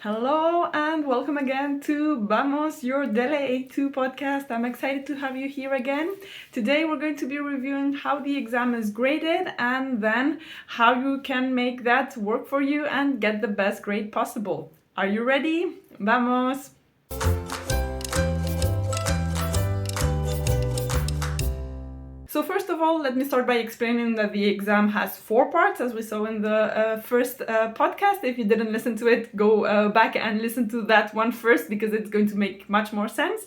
Hello and welcome again to Vamos, your DELE A2 podcast. I'm excited to have you here again. Today we're going to be reviewing how the exam is graded and then how you can make that work for you and get the best grade possible. Are you ready? Vamos! So first of all, let me start by explaining that the exam has 4 parts, as we saw in the first podcast. If you didn't listen to it, go back and listen to that one first, because it's going to make much more sense.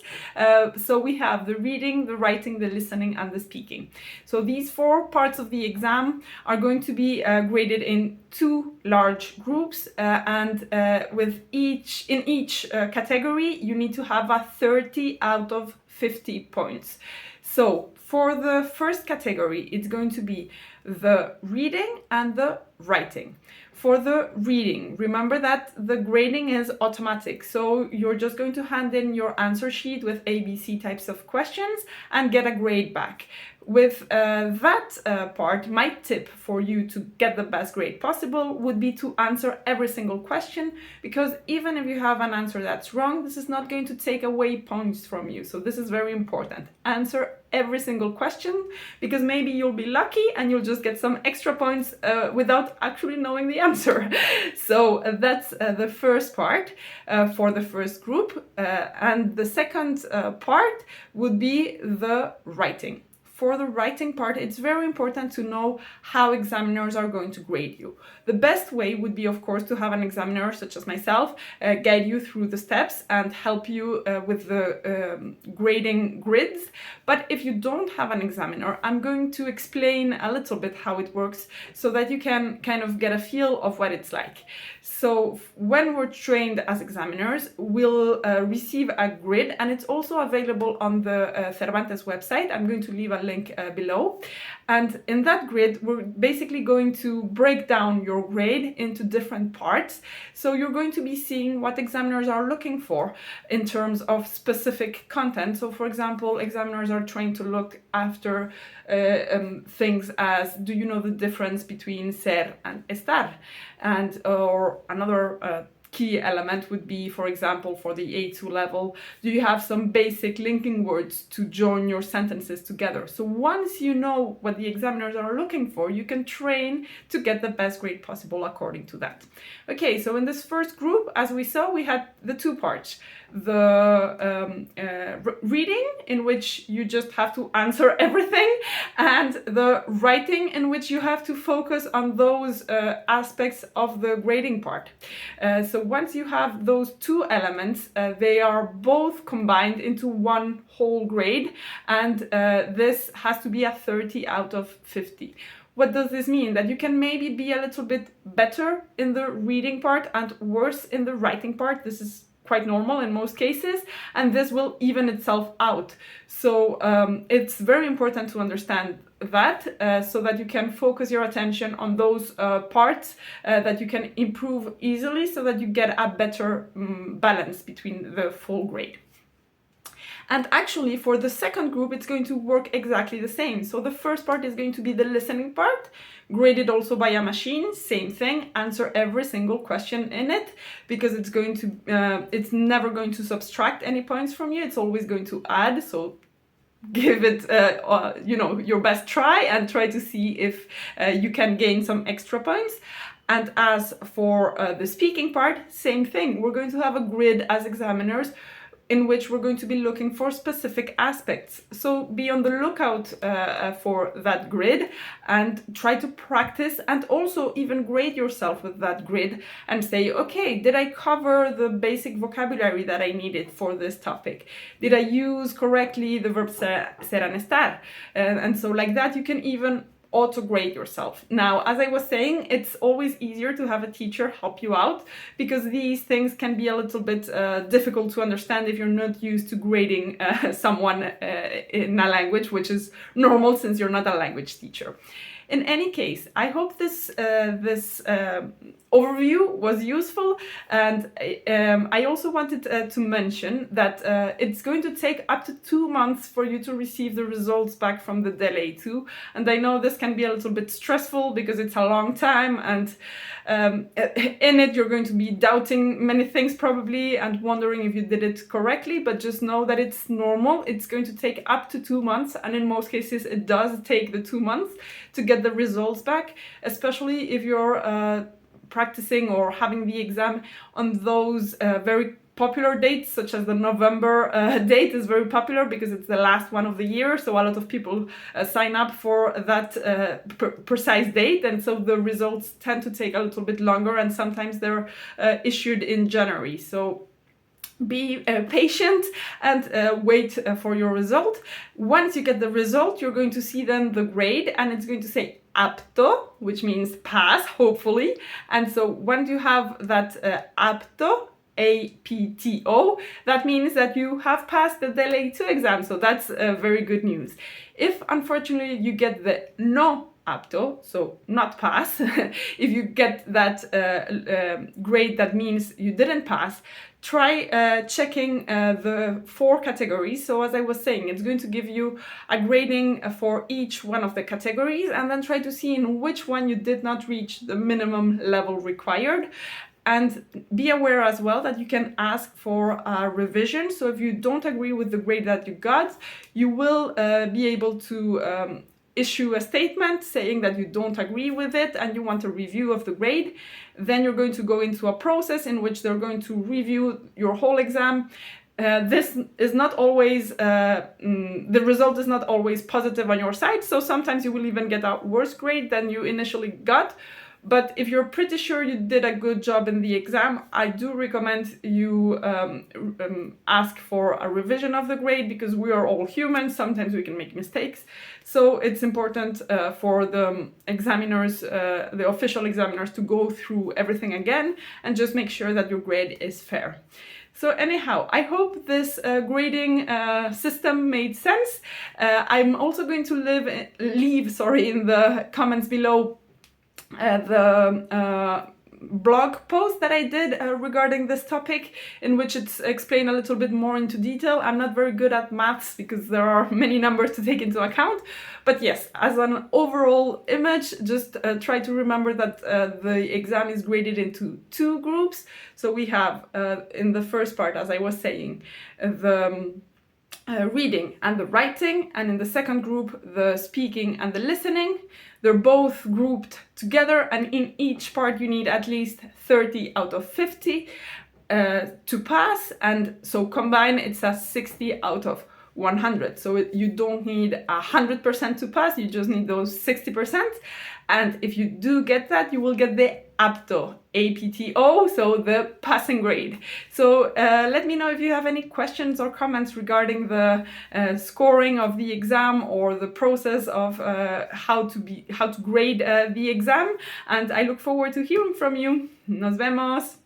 So we have the reading, the writing, the listening, and the speaking. So these 4 parts of the exam are going to be graded in 2 large groups, and in each category, you need to have a 30 out of 50 points. So for the first category, it's going to be the reading and the writing. For the reading, remember that the grading is automatic. So you're just going to hand in your answer sheet with ABC types of questions and get a grade back. With that part, my tip for you to get the best grade possible would be to answer every single question, because even if you have an answer that's wrong, this is not going to take away points from you. So this is very important. Answer every single question, because maybe you'll be lucky and you'll just get some extra points without actually knowing the answer. So that's the first part for the first group. And the second part would be the writing. For the writing part, it's very important to know how examiners are going to grade you. The best way would be, of course, to have an examiner such as myself guide you through the steps and help you with the grading grids. But if you don't have an examiner, I'm going to explain a little bit how it works so that you can kind of get a feel of what it's like. So when we're trained as examiners, we'll receive a grid, and it's also available on the Cervantes website. I'm going to leave a link below. And in that grid, we're basically going to break down your grade into different parts. So you're going to be seeing what examiners are looking for in terms of specific content. So for example, examiners are trained to look after things as, do you know the difference between ser and estar? And or another key element would be, for example, for the A2 level, do you have some basic linking words to join your sentences together? So once you know what the examiners are looking for, you can train to get the best grade possible according to that. Okay, so in this first group, as we saw, we had the 2 parts. The reading, in which you just have to answer everything, and the writing, in which you have to focus on those aspects of the grading part. So once you have those 2 elements, they are both combined into one whole grade, and this has to be a 30 out of 50. What does this mean? That you can maybe be a little bit better in the reading part and worse in the writing part. This is quite normal in most cases, and this will even itself out. So it's very important to understand that so that you can focus your attention on those parts that you can improve easily, so that you get a better balance between the full grade. And actually, for the second group, it's going to work exactly the same. So the first part is going to be the listening part, graded also by a machine. Same thing, answer every single question in it, because it's going to, it's never going to subtract any points from you. It's always going to add. So give it, your best try, and try to see if you can gain some extra points. And as for the speaking part, same thing. We're going to have a grid as examiners, in which we're going to be looking for specific aspects. So be on the lookout for that grid and try to practice, and also even grade yourself with that grid and say, okay, did I cover the basic vocabulary that I needed for this topic? Did I use correctly the verb ser and estar? And so like that, you can even auto-grade yourself. Now, as I was saying, it's always easier to have a teacher help you out, because these things can be a little bit difficult to understand if you're not used to grading someone in a language, which is normal since you're not a language teacher. In any case, I hope this overview was useful, and I also wanted to mention that it's going to take up to 2 months for you to receive the results back from the DELE A2, and I know this can be a little bit stressful because it's a long time, and in it you're going to be doubting many things probably and wondering if you did it correctly, but just know that it's normal. It's going to take up to 2 months, and in most cases it does take the 2 months to get the results back, especially if you're practicing or having the exam on those very popular dates, such as the November date is very popular because it's the last one of the year, so a lot of people sign up for that precise date, and so the results tend to take a little bit longer, and sometimes they're issued in January. So be patient and wait for your result. Once you get the result, you're going to see then the grade, and it's going to say apto, which means pass, hopefully. And so when you have that apto, APTO, that means that you have passed the DELE A2 exam, so that's very good news. If unfortunately you get the no apto, so not pass, if you get that grade that means you didn't pass, try checking the 4 categories. So as I was saying, it's going to give you a grading for each one of the categories, and then try to see in which one you did not reach the minimum level required. And be aware as well that you can ask for a revision. So if you don't agree with the grade that you got, you will be able to issue a statement saying that you don't agree with it and you want a review of the grade. Then you're going to go into a process in which they're going to review your whole exam. This is not always, the result is not always positive on your side, so sometimes you will even get a worse grade than you initially got. But if you're pretty sure you did a good job in the exam, I do recommend you ask for a revision of the grade, because we are all humans, sometimes we can make mistakes. So it's important for the examiners, the official examiners, to go through everything again and just make sure that your grade is fair. So anyhow, I hope this grading system made sense. I'm also going to leave in the comments below the blog post that I did regarding this topic, in which it's explained a little bit more into detail. I'm not very good at maths because there are many numbers to take into account, but yes, as an overall image, just try to remember that the exam is graded into 2 groups. So we have in the first part, as I was saying, the reading and the writing, and in the second group, the speaking and the listening. They're both grouped together, and in each part you need at least 30 out of 50 to pass, and so combined it's a 60 out of 100. So you don't need 100% to pass, you just need those 60%. And if you do get that, you will get the apto, APTO, so the passing grade. So let me know if you have any questions or comments regarding the scoring of the exam, or the process of how to grade the exam. And I look forward to hearing from you. Nos vemos!